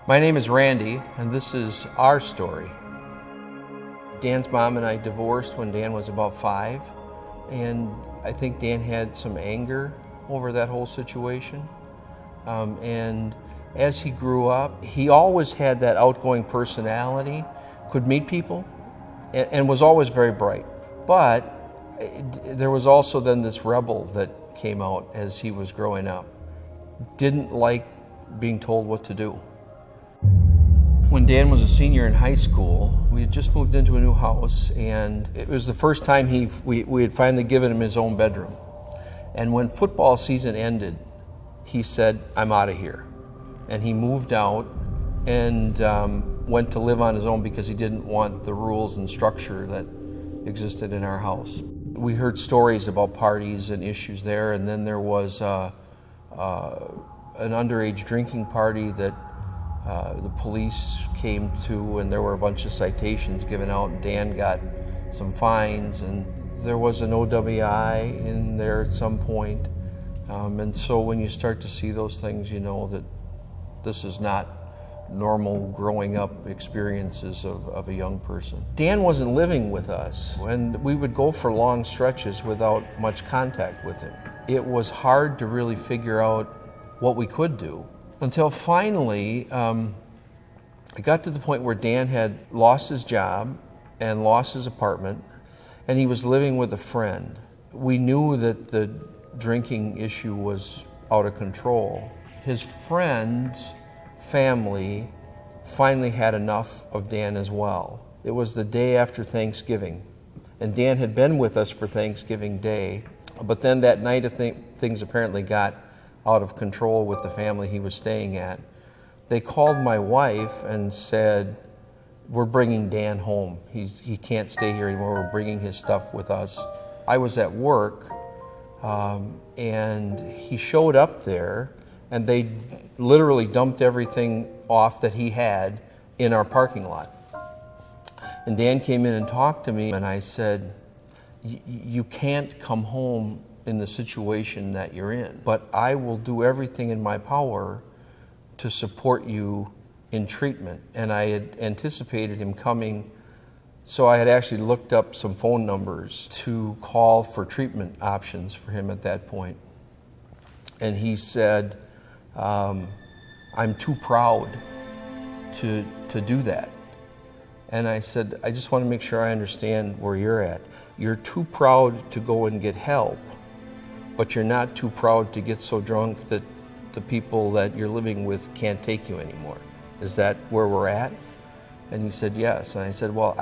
My name is Randy, and this is our story. Dan's mom and I divorced when Dan was about 5, and I think Dan had some anger over that whole situation. And as he grew up, he always had that outgoing personality, could meet people, and was always very bright. But there was also then this rebel that came out as he was growing up. Didn't like being told what to do. When Dan was a senior in high school, we had just moved into a new house, and it was the first time we had finally given him his own bedroom. And when football season ended, he said, "I'm out of here." And he moved out and went to live on his own because he didn't want the rules and structure that existed in our house. We heard stories about parties and issues there, and then there was an underage drinking party that the police came to, and there were a bunch of citations given out, and Dan got some fines, and there was an OWI in there at some point. And so when you start to see those things, you know that this is not normal growing up experiences of a young person. Dan wasn't living with us, and we would go for long stretches without much contact with him. It was hard to really figure out what we could do. Until finally, it got to the point where Dan had lost his job and lost his apartment, and he was living with a friend. We knew that the drinking issue was out of control. His friend's family finally had enough of Dan as well. It was the day after Thanksgiving, and Dan had been with us for Thanksgiving Day, but then that night things apparently got out of control with the family he was staying at. They called my wife and said, "We're bringing Dan home. He can't stay here anymore. We're bringing his stuff with us." I was at work, and he showed up there, and they literally dumped everything off that he had in our parking lot. And Dan came in and talked to me, and I said, "You can't come home in the situation that you're in, but I will do everything in my power to support you in treatment." And I had anticipated him coming, so I had actually looked up some phone numbers to call for treatment options for him at that point. And he said, "I'm too proud to do that." And I said, "I just want to make sure I understand where you're at. You're too proud to go and get help, but you're not too proud to get so drunk that the people that you're living with can't take you anymore. Is that where we're at?" And he said, "Yes." And I said, "Well,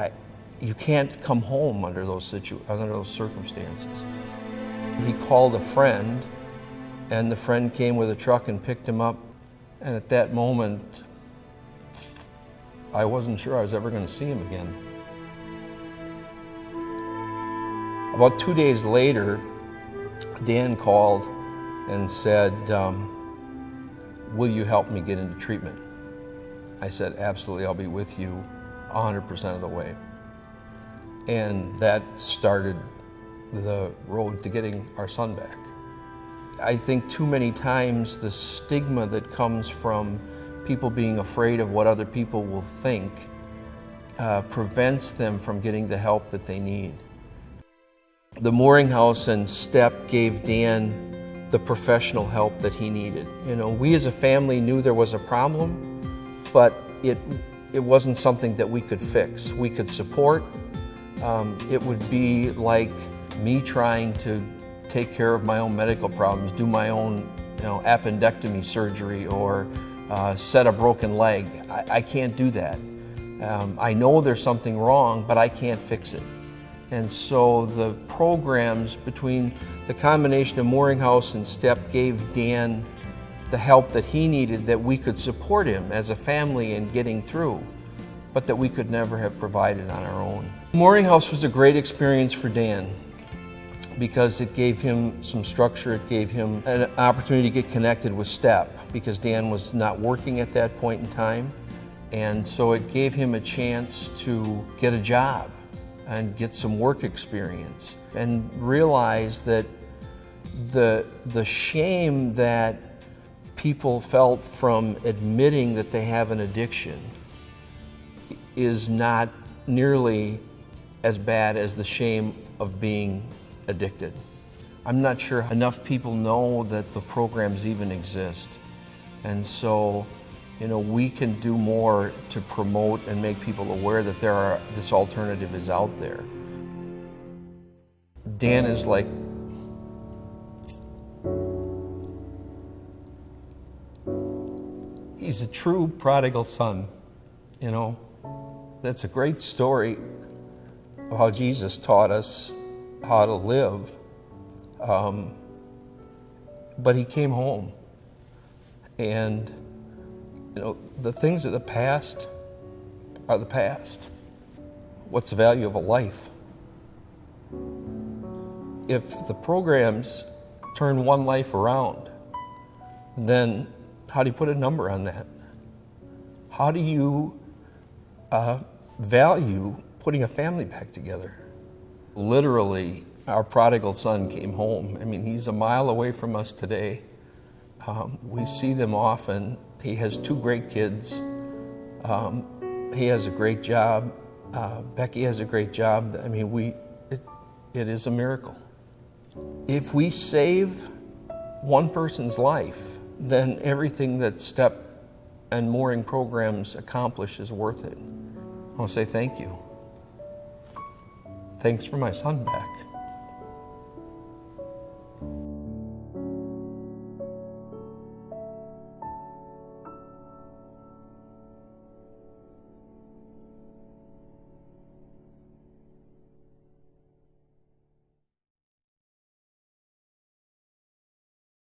you can't come home under those circumstances." He called a friend, and the friend came with a truck and picked him up. And at that moment, I wasn't sure I was ever going to see him again. About 2 days later, Dan called and said, "Will you help me get into treatment?" I said, "Absolutely, I'll be with you 100% of the way." And that started the road to getting our son back. I think too many times the stigma that comes from people being afraid of what other people will think prevents them from getting the help that they need. The Mooring House and STEP gave Dan the professional help that he needed. You know, we as a family knew there was a problem, but it wasn't something that we could fix. We could support. It would be like me trying to take care of my own medical problems, do my own appendectomy surgery, or set a broken leg. I can't do that. I know there's something wrong, but I can't fix it. And so the programs between the combination of Mooring House and STEP gave Dan the help that he needed, that we could support him as a family in getting through, but that we could never have provided on our own. Mooring House was a great experience for Dan because it gave him some structure. It gave him an opportunity to get connected with STEP because Dan was not working at that point in time. And so it gave him a chance to get a job and get some work experience and realize that the shame that people felt from admitting that they have an addiction is not nearly as bad as the shame of being addicted. I'm not sure enough people know that the programs even exist. And so, we can do more to promote and make people aware that this alternative is out there. Dan is like, he's a true prodigal son, That's a great story of how Jesus taught us how to live. But he came home. And, the things of the past are the past. What's the value of a life? If the programs turn one life around, then how do you put a number on that? How do you value putting a family back together? Literally, our prodigal son came home. He's a mile away from us today. We see them often. He has 2 great kids. He has a great job. Becky has a great job. It is a miracle. If we save one person's life, then everything that STEP and mooring programs accomplish is worth it. I want to say thank you. Thanks for my son back.